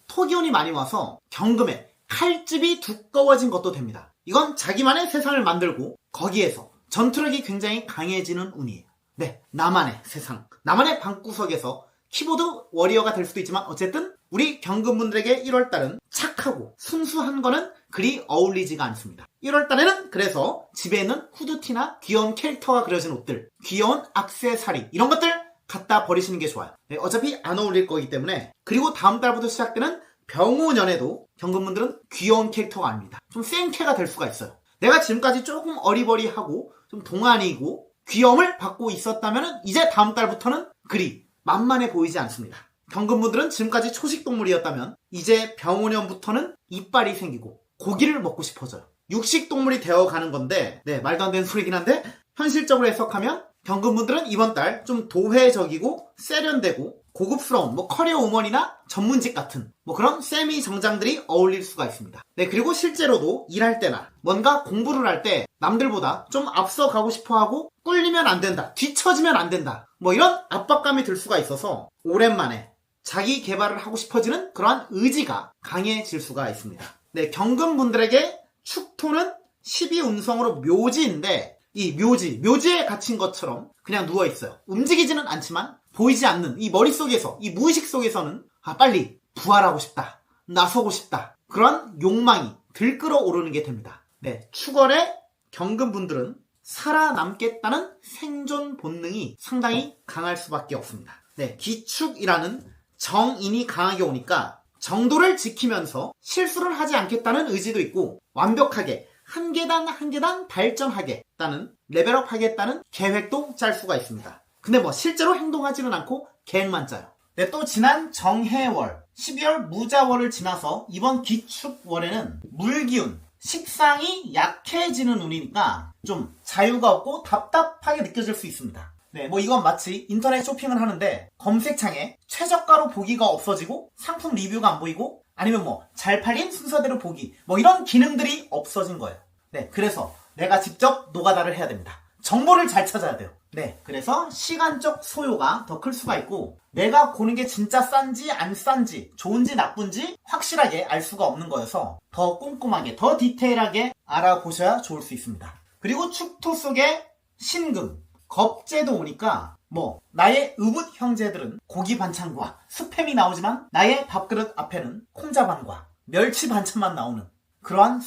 토기운이 많이 와서 경금에 칼집이 두꺼워진 것도 됩니다. 이건 자기만의 세상을 만들고 거기에서 전투력이 굉장히 강해지는 운이에요. 네, 나만의 세상, 나만의 방구석에서 키보드 워리어가 될 수도 있지만 어쨌든 우리 경금분들에게 1월달은 착하고 순수한 거는 그리 어울리지가 않습니다. 1월달에는 그래서 집에 있는 후드티나 귀여운 캐릭터가 그려진 옷들, 귀여운 액세서리 이런 것들 갖다 버리시는 게 좋아요. 네, 어차피 안 어울릴 거기 때문에. 그리고 다음 달부터 시작되는 병오년에도 경금분들은 귀여운 캐릭터가 아닙니다. 좀 생캐가 될 수가 있어요. 내가 지금까지 조금 어리버리하고 좀 동안이고 귀여움을 받고 있었다면 이제 다음 달부터는 그리 만만해 보이지 않습니다. 경금분들은 지금까지 초식동물이었다면 이제 병오년부터는 이빨이 생기고 고기를 먹고 싶어져요. 육식동물이 되어가는 건데 말도 안 되는 소리긴 한데 현실적으로 해석하면 경금분들은 이번 달 좀 도회적이고 세련되고 고급스러운 커리어 우먼이나 전문직 같은 그런 세미 정장들이 어울릴 수가 있습니다. 네, 그리고 실제로도 일할 때나 뭔가 공부를 할 때 남들보다 좀 앞서가고 싶어하고 꿀리면 안 된다, 뒤처지면 안 된다 이런 압박감이 들 수가 있어서 오랜만에 자기 개발을 하고 싶어지는 그러한 의지가 강해질 수가 있습니다. 네, 경금분들에게 축토는 12운성으로 묘지인데 이 묘지에 갇힌 것처럼 그냥 누워있어요. 움직이지는 않지만 보이지 않는 이 머릿속에서, 이 무의식 속에서는 빨리 부활하고 싶다, 나서고 싶다 그런 욕망이 들끓어 오르는 게 됩니다. 네, 축월의 경금분들은 살아남겠다는 생존 본능이 상당히 강할 수밖에 없습니다. 네, 기축이라는 정인이 강하게 오니까 정도를 지키면서 실수를 하지 않겠다는 의지도 있고 완벽하게 한 계단 한 계단 발전하겠다는 레벨업 하겠다는 계획도 짤 수가 있습니다. 근데 뭐 실제로 행동하지는 않고 계획만 짜요. 네, 또 지난 정해월 12월 무자월을 지나서 이번 기축월에는 물기운 식상이 약해지는 운이니까 좀 자유가 없고 답답하게 느껴질 수 있습니다. 네, 뭐 이건 마치 인터넷 쇼핑을 하는데 검색창에 최저가로 보기가 없어지고 상품 리뷰가 안 보이고 아니면 뭐 잘 팔린 순서대로 보기 뭐 이런 기능들이 없어진 거예요. 네, 그래서 내가 직접 노가다를 해야 됩니다. 정보를 잘 찾아야 돼요. 네, 그래서 시간적 소요가 더 클 수가 있고 내가 고른 게 진짜 싼지 안 싼지 좋은지 나쁜지 확실하게 알 수가 없는 거여서 더 꼼꼼하게 더 디테일하게 알아보셔야 좋을 수 있습니다. 그리고 축토 속에 신금, 겁재도 오니까 뭐 나의 의붓 형제들은 고기 반찬과 스팸이 나오지만 나의 밥그릇 앞에는 콩자반과 멸치 반찬만 나오는 그러한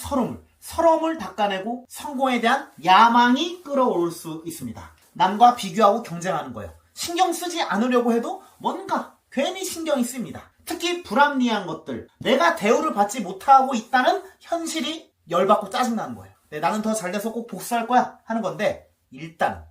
서러움을 닦아내고 성공에 대한 야망이 끌어올 수 있습니다. 남과 비교하고 경쟁하는 거예요. 신경 쓰지 않으려고 해도 뭔가 괜히 신경이 쓰입니다. 특히 불합리한 것들, 내가 대우를 받지 못하고 있다는 현실이 열받고 짜증나는 거예요. 네, 나는 더 잘돼서 꼭 복수할 거야 하는 건데 일단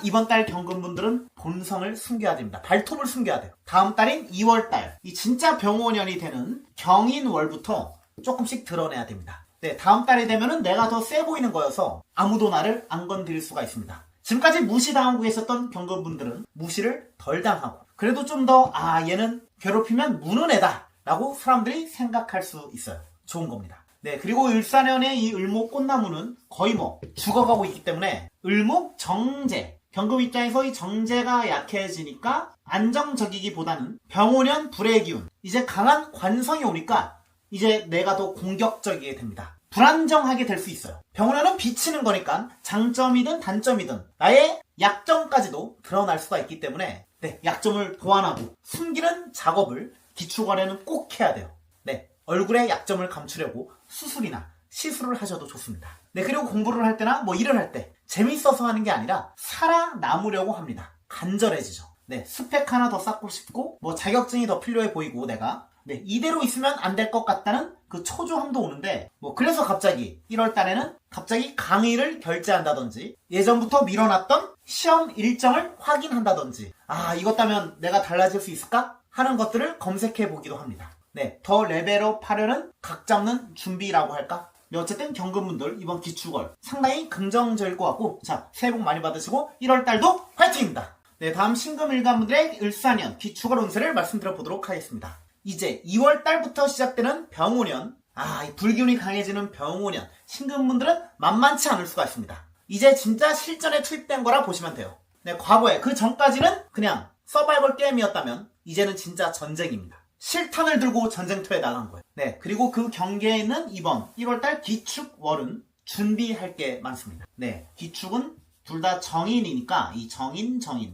이번 달 경금분들은 본성을 숨겨야 됩니다. 발톱을 숨겨야 돼요. 다음 달인 2월달 이 진짜 병오년이 되는 경인월부터 조금씩 드러내야 됩니다. 네, 다음 달이 되면은 내가 더 세 보이는 거여서 아무도 나를 안 건드릴 수가 있습니다. 지금까지 무시당하고 계셨던 경금분들은 무시를 덜 당하고 그래도 좀 더 얘는 괴롭히면 무는 애다 라고 사람들이 생각할 수 있어요. 좋은 겁니다. 네, 그리고 을사년의 이 을목 꽃나무는 거의 뭐 죽어가고 있기 때문에 을목 정제 경금 입장에서 이 정제가 약해지니까 안정적이기보다는 병오년 불의 기운 이제 강한 관성이 오니까 이제 내가 더 공격적이게 됩니다. 불안정하게 될 수 있어요. 병오년은 비치는 거니까 장점이든 단점이든 나의 약점까지도 드러날 수가 있기 때문에 네, 약점을 보완하고 숨기는 작업을 기축월에는 꼭 해야 돼요. 네, 얼굴의 약점을 감추려고 수술이나 시술을 하셔도 좋습니다. 네, 그리고 공부를 할 때나 뭐 일을 할 때 재밌어서 하는 게 아니라 살아남으려고 합니다. 간절해지죠. 네, 스펙 하나 더 쌓고 싶고 뭐 자격증이 더 필요해 보이고 내가 네, 이대로 있으면 안 될 것 같다는 그 초조함도 오는데 뭐 그래서 갑자기 1월 달에는 갑자기 강의를 결제한다든지 예전부터 미뤄놨던 시험 일정을 확인한다든지 이것 따면 내가 달라질 수 있을까? 하는 것들을 검색해 보기도 합니다. 네, 더 레벨업 하려는 각 잡는 준비라고 할까? 네, 어쨌든 경금분들 이번 기축월 상당히 긍정적일 것 같고 자, 새해 복 많이 받으시고 1월 달도 화이팅입니다. 네, 다음 신금일간분들의 을사년 기축월 운세를 말씀드려 보도록 하겠습니다. 이제 2월 달부터 시작되는 병오년 이 불기운이 강해지는 병오년 신금분들은 만만치 않을 수가 있습니다. 이제 진짜 실전에 투입된 거라 보시면 돼요. 네, 과거에 그 전까지는 그냥 서바이벌 게임이었다면 이제는 진짜 전쟁입니다. 실탄을 들고 전쟁터에 나간 거예요. 네, 그리고 그 경계에 있는 이번 1월달 기축월은 준비할 게 많습니다. 네, 기축은 둘 다 정인이니까 이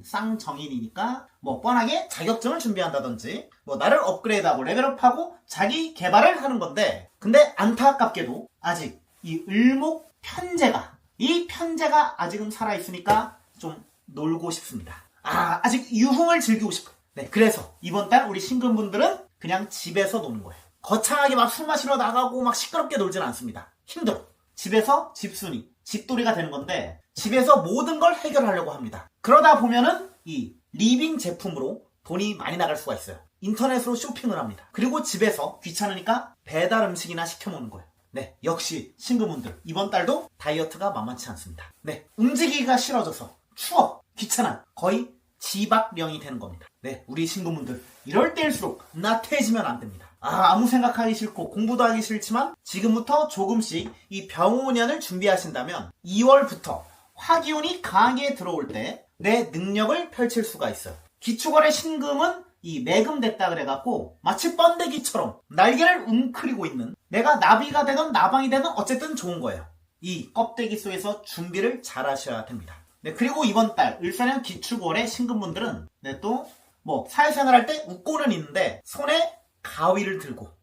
쌍정인이니까 뭐 뻔하게 자격증을 준비한다든지 뭐 나를 업그레이드하고 레벨업하고 자기 개발을 하는 건데 근데 안타깝게도 아직 이 을목 편제가 아직은 살아있으니까 좀 놀고 싶습니다. 아직 유흥을 즐기고 싶어요. 네, 그래서 이번 달 우리 신금분들은 그냥 집에서 노는 거예요. 거창하게 막 술 마시러 나가고 막 시끄럽게 놀진 않습니다. 힘들어. 집에서 집순이, 집돌이가 되는 건데 집에서 모든 걸 해결하려고 합니다. 그러다 보면은 이 리빙 제품으로 돈이 많이 나갈 수가 있어요. 인터넷으로 쇼핑을 합니다. 그리고 집에서 귀찮으니까 배달 음식이나 시켜 먹는 거예요. 네, 역시 신금분들 이번 달도 다이어트가 만만치 않습니다. 네, 움직이기가 싫어져서 추워, 귀찮아, 거의 지박령이 되는 겁니다. 네, 우리 신금분들 이럴 때일수록 나태해지면 안 됩니다. 아무 생각하기 싫고 공부도 하기 싫지만 지금부터 조금씩 이 병오년을 준비하신다면 2월부터 화기운이 강하게 들어올 때 내 능력을 펼칠 수가 있어요. 기축월의 신금은 이 매금됐다 그래갖고 마치 번데기처럼 날개를 웅크리고 있는 내가 나비가 되든 나방이 되든 어쨌든 좋은 거예요. 이 껍데기 속에서 준비를 잘 하셔야 됩니다. 네, 그리고 이번 달 을사년 기축월의 신금분들은 네, 또 뭐 사회생활 할 때 웃고는 있는데 손에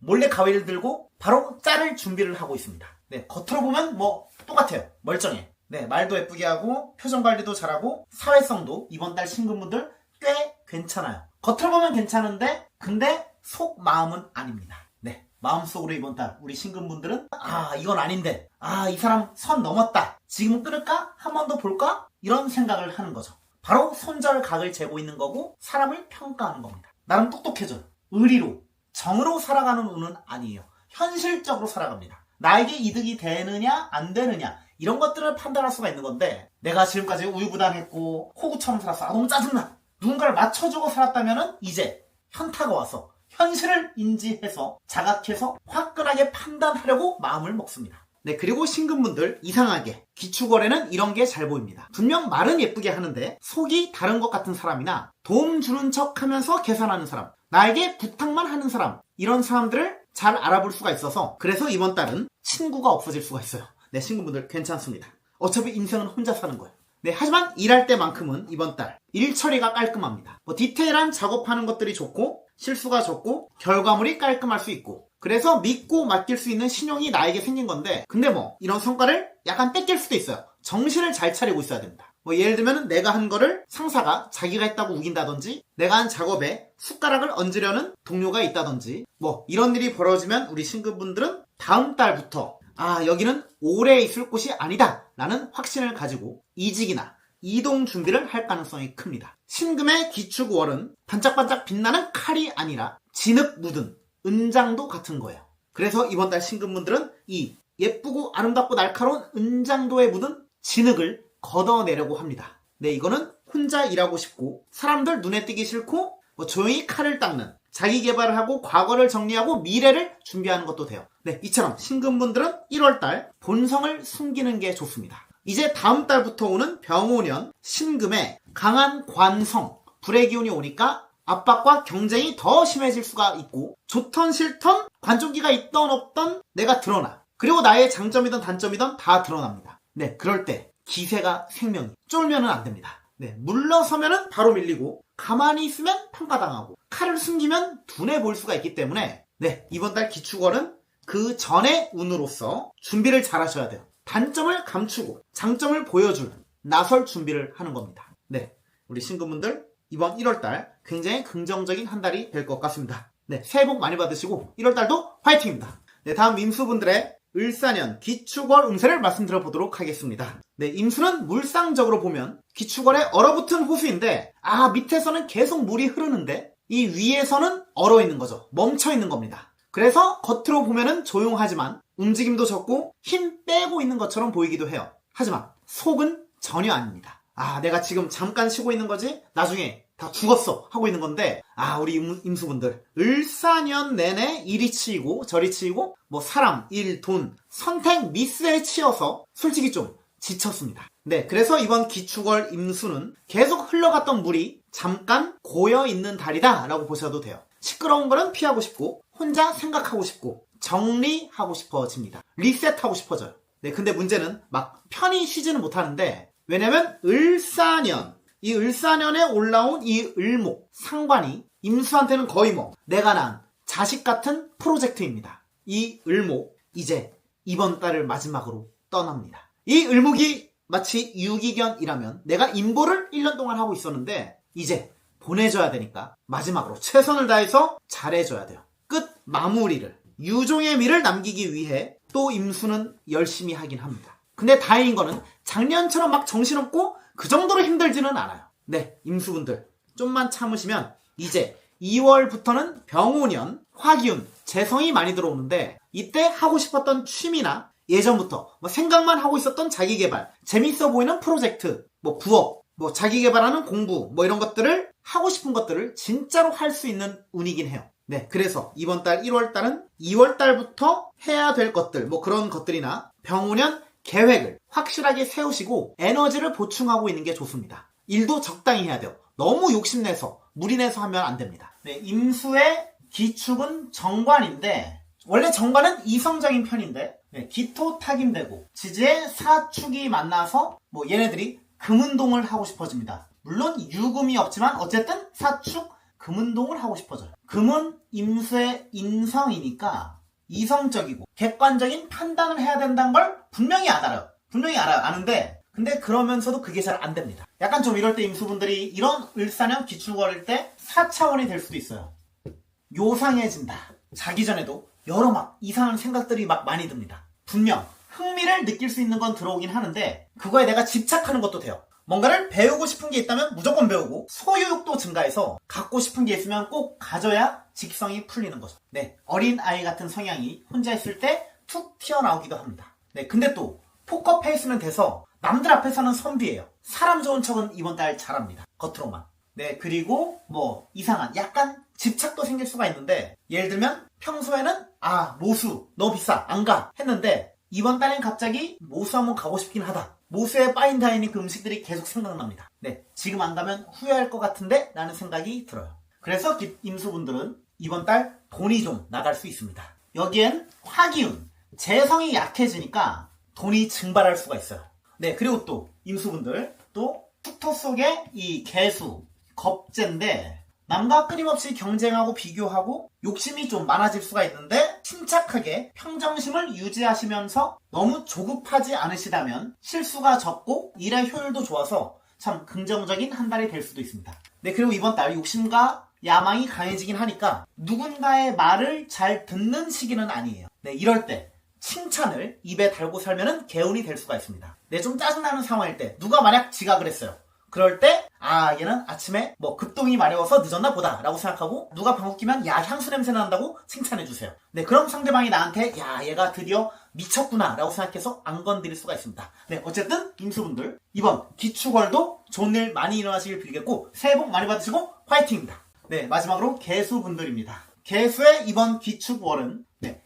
몰래 가위를 들고 바로 자를 준비를 하고 있습니다. 네, 겉으로 보면 뭐 똑같아요. 멀쩡해. 네, 말도 예쁘게 하고 표정 관리도 잘하고 사회성도 이번 달 신금분들 꽤 괜찮아요. 겉으로 보면 괜찮은데 근데 속 마음은 아닙니다. 네, 마음속으로 이번 달 우리 신금분들은 이건 아닌데, 이 사람 선 넘었다, 지금은 끊을까? 한 번 더 볼까? 이런 생각을 하는 거죠. 바로 손절각을 재고 있는 거고 사람을 평가하는 겁니다. 나름 똑똑해져요. 의리로, 정으로 살아가는 운은 아니에요. 현실적으로 살아갑니다. 나에게 이득이 되느냐 안 되느냐 이런 것들을 판단할 수가 있는 건데, 내가 지금까지 우유부단했고 호구처럼 살았어, 너무 짜증나, 누군가를 맞춰주고 살았다면 이제 현타가 와서 현실을 인지해서 자각해서 화끈하게 판단하려고 마음을 먹습니다. 네, 그리고 신금분들 이상하게 기축월에는 이런 게 잘 보입니다. 분명 말은 예쁘게 하는데 속이 다른 것 같은 사람이나 도움 주는 척 하면서 계산하는 사람, 나에게 부탁만 하는 사람, 이런 사람들을 잘 알아볼 수가 있어서, 그래서 이번 달은 친구가 없어질 수가 있어요. 네, 신금분들 괜찮습니다. 어차피 인생은 혼자 사는 거예요. 네, 하지만 일할 때만큼은 이번 달 일 처리가 깔끔합니다. 디테일한 작업하는 것들이 좋고 실수가 적고 결과물이 깔끔할 수 있고, 그래서 믿고 맡길 수 있는 신용이 나에게 생긴 건데, 근데 이런 성과를 약간 뺏길 수도 있어요. 정신을 잘 차리고 있어야 됩니다. 예를 들면 내가 한 거를 상사가 자기가 했다고 우긴다든지, 내가 한 작업에 숟가락을 얹으려는 동료가 있다든지, 이런 일이 벌어지면 우리 신금분들은 다음 달부터 여기는 오래 있을 곳이 아니다 라는 확신을 가지고 이직이나 이동 준비를 할 가능성이 큽니다. 신금의 기축월은 반짝반짝 빛나는 칼이 아니라 진흙 묻은 은장도 같은 거예요. 그래서 이번 달 신금분들은 이 예쁘고 아름답고 날카로운 은장도에 묻은 진흙을 걷어내려고 합니다. 네, 이거는 혼자 일하고 싶고 사람들 눈에 띄기 싫고 조용히 칼을 닦는, 자기 개발을 하고 과거를 정리하고 미래를 준비하는 것도 돼요. 네, 이처럼 신금분들은 1월달 본성을 숨기는 게 좋습니다. 이제 다음 달부터 오는 병오년 신금에 강한 관성, 불의 기운이 오니까 압박과 경쟁이 더 심해질 수가 있고, 좋던 싫던 관종기가 있던 없던 내가 드러나, 그리고 나의 장점이든 단점이든 다 드러납니다. 네, 그럴 때 기세가 생명이, 쫄면은 안 됩니다. 네, 물러서면은 바로 밀리고, 가만히 있으면 평가당하고, 칼을 숨기면 둔해 보일 수가 있기 때문에, 네, 이번 달 기축월은 그 전의 운으로서 준비를 잘 하셔야 돼요. 단점을 감추고 장점을 보여줄, 나설 준비를 하는 겁니다. 네, 우리 신금분들 이번 1월달 굉장히 긍정적인 한 달이 될 것 같습니다. 네, 새해 복 많이 받으시고 1월달도 화이팅입니다. 네, 다음 임수분들의 을사년 기축월 운세를 말씀드려 보도록 하겠습니다. 네, 임수는 물상적으로 보면 기축월에 얼어붙은 호수인데, 밑에서는 계속 물이 흐르는데 이 위에서는 얼어 있는 거죠. 멈춰 있는 겁니다. 그래서 겉으로 보면은 조용하지만 움직임도 적고 힘 빼고 있는 것처럼 보이기도 해요. 하지만 속은 전혀 아닙니다. 내가 지금 잠깐 쉬고 있는 거지 나중에 다 죽었어 하고 있는 건데, 우리 임수분들 을사년 내내 이리 치이고 저리 치이고 사람, 일, 돈, 선택 미스에 치여서 솔직히 좀 지쳤습니다. 네, 그래서 이번 기축월 임수는 계속 흘러갔던 물이 잠깐 고여있는 달이다 라고 보셔도 돼요. 시끄러운 거는 피하고 싶고 혼자 생각하고 싶고 정리하고 싶어집니다. 리셋하고 싶어져요. 네, 근데 문제는 막 편히 쉬지는 못하는데, 왜냐면 을사년, 이 을사년에 올라온 이 을목, 상관이 임수한테는 거의 내가 낳은 자식 같은 프로젝트입니다. 이 을목 이제 이번 달을 마지막으로 떠납니다. 이 을목이 마치 유기견이라면 내가 임보를 1년 동안 하고 있었는데 이제 보내줘야 되니까 마지막으로 최선을 다해서 잘해줘야 돼요. 끝 마무리를, 유종의 미를 남기기 위해 또 임수는 열심히 하긴 합니다. 근데 다행인 거는 작년처럼 막 정신없고 그 정도로 힘들지는 않아요. 네, 임수분들 좀만 참으시면 이제 2월부터는 병오년 화기운, 재성이 많이 들어오는데, 이때 하고 싶었던 취미나 예전부터 생각만 하고 있었던 자기개발, 재밌어 보이는 프로젝트, 부업, 자기개발하는 공부, 이런 것들을 하고 싶은 것들을 진짜로 할 수 있는 운이긴 해요. 네, 그래서 이번 달 1월달은 2월달부터 해야 될 것들, 그런 것들이나 병오년 계획을 확실하게 세우시고 에너지를 보충하고 있는 게 좋습니다. 일도 적당히 해야 돼요. 너무 욕심내서 무리내서 하면 안 됩니다. 네, 임수의 기축은 정관인데, 원래 정관은 이성적인 편인데, 기토탁임되고 지지의 사축이 만나서 얘네들이 금운동을 하고 싶어집니다. 물론 유금이 없지만 어쨌든 사축 금운동을 하고 싶어져요. 금은 임수의 인성이니까 이성적이고 객관적인 판단을 해야 된다는 걸 분명히 알아요. 아는데, 근데 그러면서도 그게 잘 안 됩니다. 약간 좀 이럴 때 임수분들이 이런 을사년 기축월일 때 4차원이 될 수도 있어요. 요상해진다. 자기 전에도 여러 막 이상한 생각들이 막 많이 듭니다. 분명 흥미를 느낄 수 있는 건 들어오긴 하는데 그거에 내가 집착하는 것도 돼요. 뭔가를 배우고 싶은 게 있다면 무조건 배우고 소유욕도 증가해서 갖고 싶은 게 있으면 꼭 가져야 직성이 풀리는 거죠. 네, 어린아이 같은 성향이 혼자 있을 때 툭 튀어나오기도 합니다. 네, 근데 또 포커페이스는 돼서 남들 앞에서는 선비예요. 사람 좋은 척은 이번 달 잘합니다. 겉으로만. 네, 그리고 뭐 이상한 약간 집착도 생길 수가 있는데 예를 들면 평소에는 모수 너무 비싸 안 가 했는데 이번 달엔 갑자기 모수 한번 가고 싶긴 하다. 모수의 파인다이닝 그 음식들이 계속 생각납니다. 네, 지금 안 가면 후회할 것 같은데 라는 생각이 들어요. 그래서 임수분들은 이번 달 돈이 좀 나갈 수 있습니다. 여기엔 화기운, 재성이 약해지니까 돈이 증발할 수가 있어요. 네, 그리고 또 임수분들 또 축토 속에 이 개수, 겁재인데 남과 끊임없이 경쟁하고 비교하고 욕심이 좀 많아질 수가 있는데 침착하게 평정심을 유지하시면서 너무 조급하지 않으시다면 실수가 적고 일의 효율도 좋아서 참 긍정적인 한 달이 될 수도 있습니다. 네, 그리고 이번 달 욕심과 야망이 강해지긴 하니까 누군가의 말을 잘 듣는 시기는 아니에요. 네, 이럴 때 칭찬을 입에 달고 살면은 개운이 될 수가 있습니다. 네, 좀 짜증나는 상황일 때 누가 만약 지각을 했어요. 그럴 때 얘는 아침에 뭐 급동이 마려워서 늦었나 보다 라고 생각하고 누가 방귀 끼면 야 향수 냄새 난다고 칭찬해주세요. 네, 그럼 상대방이 나한테 야 얘가 드디어 미쳤구나 라고 생각해서 안 건드릴 수가 있습니다. 네, 어쨌든 임수분들 이번 기축월도 좋은 일 많이 일어나시길 빌겠고 새해 복 많이 받으시고 화이팅입니다. 네, 마지막으로 개수분들입니다. 개수의 이번 기축월은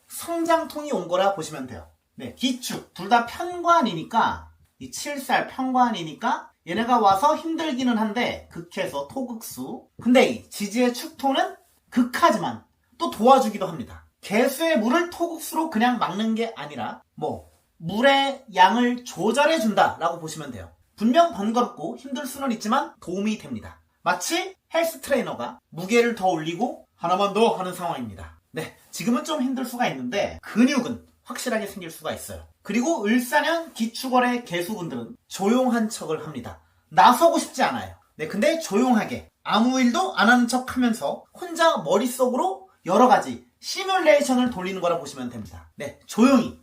성장통이 온 거라 보시면 돼요. 네, 기축 둘 다 편관이니까 이 7살 편관이니까 얘네가 와서 힘들기는 한데 극해서 토극수. 근데 이 지지의 축토는 극하지만 또 도와주기도 합니다. 개수의 물을 토극수로 그냥 막는 게 아니라 뭐 물의 양을 조절해 준다라고 보시면 돼요. 분명 번거롭고 힘들 수는 있지만 도움이 됩니다. 마치 헬스 트레이너가 무게를 더 올리고 하나만 더 하는 상황입니다. 네, 지금은 좀 힘들 수가 있는데 근육은 확실하게 생길 수가 있어요. 그리고 을사년 기축월의 개수분들은 조용한 척을 합니다. 나서고 싶지 않아요. 네, 근데 조용하게 아무 일도 안 하는 척 하면서 혼자 머릿속으로 여러 가지 시뮬레이션을 돌리는 거라 보시면 됩니다. 네, 조용히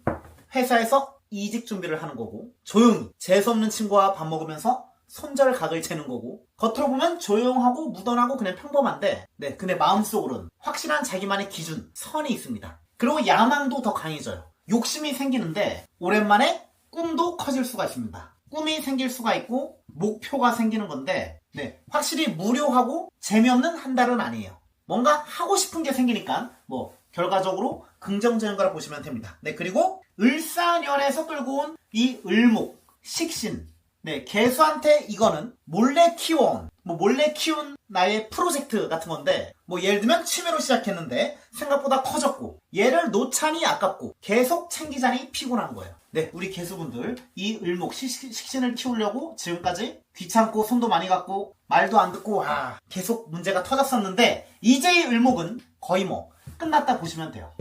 회사에서 이직 준비를 하는 거고 조용히 재수없는 친구와 밥 먹으면서 손절각을 재는 거고 겉으로 보면 조용하고 무던하고 그냥 평범한데 네, 근데 마음속으로는 확실한 자기만의 기준, 선이 있습니다. 그리고 야망도 더 강해져요. 욕심이 생기는데 오랜만에 꿈도 커질 수가 있습니다. 꿈이 생길 수가 있고 목표가 생기는 건데 네, 확실히 무료하고 재미없는 한 달은 아니에요. 뭔가 하고 싶은 게 생기니까 뭐 결과적으로 긍정적인 거라 보시면 됩니다. 네, 그리고 을사년에서 끌고 온 이 을목, 식신 네, 개수한테 이거는 몰래 키워온 몰래 키운 나의 프로젝트 같은 건데 뭐 예를 들면 취미로 시작했는데 생각보다 커졌고 얘를 놓자니 아깝고 계속 챙기자니 피곤한 거예요. 네, 우리 개수분들 이 을목 식신을 키우려고 지금까지 귀찮고 손도 많이 갔고 말도 안 듣고 계속 문제가 터졌었는데 이제 이 을목은 거의 뭐 끝났다 보시면 돼요.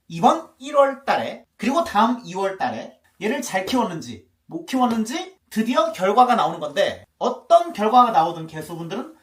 이번 1월 달에 그리고 다음 2월 달에 얘를 잘 키웠는지 못 키웠는지 드디어 결과가 나오는 건데 어떤 결과가 나오든 개수분들은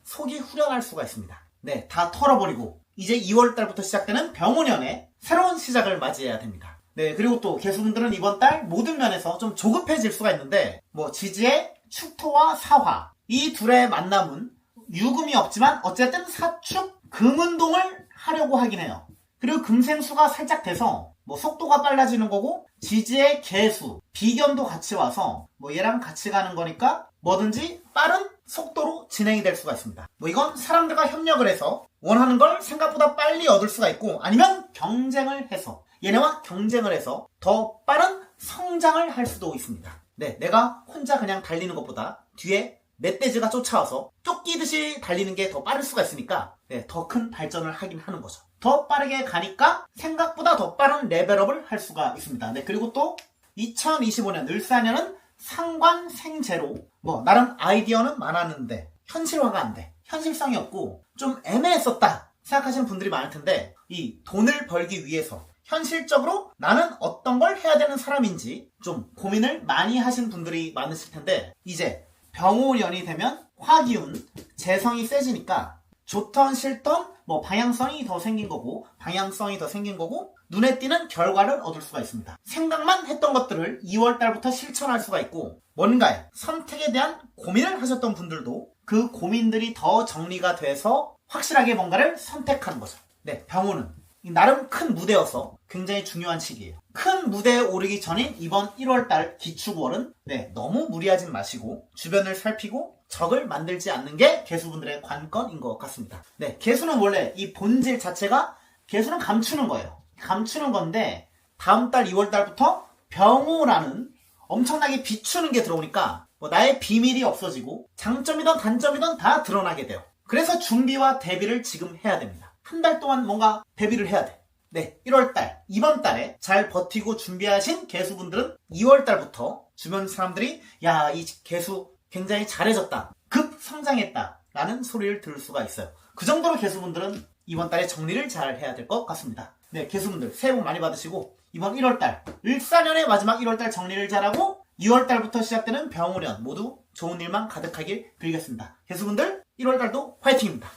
속이 후련할 수가 있습니다. 네, 다 털어버리고 이제 2월 달부터 시작되는 병오년에 새로운 시작을 맞이해야 됩니다. 네, 그리고 또 개수분들은 이번 달 모든 면에서 좀 조급해질 수가 있는데 뭐 지지의 축토와 사화 이 둘의 만남은 유금이 없지만 어쨌든 사축 금운동을 하려고 하긴 해요. 그리고 금생수가 살짝 돼서 뭐 속도가 빨라지는 거고 지지의 개수, 비견도 같이 와서 뭐 얘랑 같이 가는 거니까 뭐든지 빠른 속도로 진행이 될 수가 있습니다. 뭐 이건 사람들과 협력을 해서 원하는 걸 생각보다 빨리 얻을 수가 있고 아니면 경쟁을 해서 얘네와 경쟁을 해서 더 빠른 성장을 할 수도 있습니다. 네, 내가 혼자 그냥 달리는 것보다 뒤에 멧돼지가 쫓아와서 쫓기듯이 달리는 게 더 빠를 수가 있으니까 네, 더 큰 발전을 하긴 하는 거죠. 더 빠르게 가니까 생각보다 더 빠른 레벨업을 할 수가 있습니다. 네, 그리고 또 2025년 을사년은 상관생제로 뭐 나름 아이디어는 많았는데 현실화가 안 돼. 현실성이 없고 좀 애매했었다 생각하시는 분들이 많을 텐데 이 돈을 벌기 위해서 현실적으로 나는 어떤 걸 해야 되는 사람인지 좀 고민을 많이 하신 분들이 많으실 텐데 이제 병오년이 되면 화기운, 재성이 세지니까 좋던 싫던 방향성이 더 생긴 거고 눈에 띄는 결과를 얻을 수가 있습니다. 생각만 했던 것들을 2월달부터 실천할 수가 있고 뭔가에 선택에 대한 고민을 하셨던 분들도 그 고민들이 더 정리가 돼서 확실하게 뭔가를 선택하는 거죠. 네, 병호는 나름 큰 무대여서 굉장히 중요한 시기예요. 큰 무대에 오르기 전인 이번 1월달 기축월은 너무 무리하진 마시고 주변을 살피고 적을 만들지 않는 게 개수분들의 관건인 것 같습니다. 개수는 원래 이 본질 자체가 개수는 감추는 거예요. 감추는 건데 다음 달 2월달부터 병호라는 엄청나게 비추는 게 들어오니까 나의 비밀이 없어지고 장점이든 단점이든 다 드러나게 돼요. 그래서 준비와 대비를 지금 해야 됩니다. 한 달 동안 뭔가 대비를 해야 돼. 1월달, 이번 달에 잘 버티고 준비하신 개수분들은 2월달부터 주변 사람들이 야, 이 개수 굉장히 잘해졌다. 급 성장했다. 라는 소리를 들을 수가 있어요. 그 정도로 개수분들은 이번 달에 정리를 잘 해야 될 것 같습니다. 개수분들 새해 복 많이 받으시고 이번 1월달, 을사년의 마지막 1월달 정리를 잘하고 2월달부터 시작되는 병호년 모두 좋은 일만 가득하길 빌겠습니다. 개수분들 1월달도 화이팅입니다.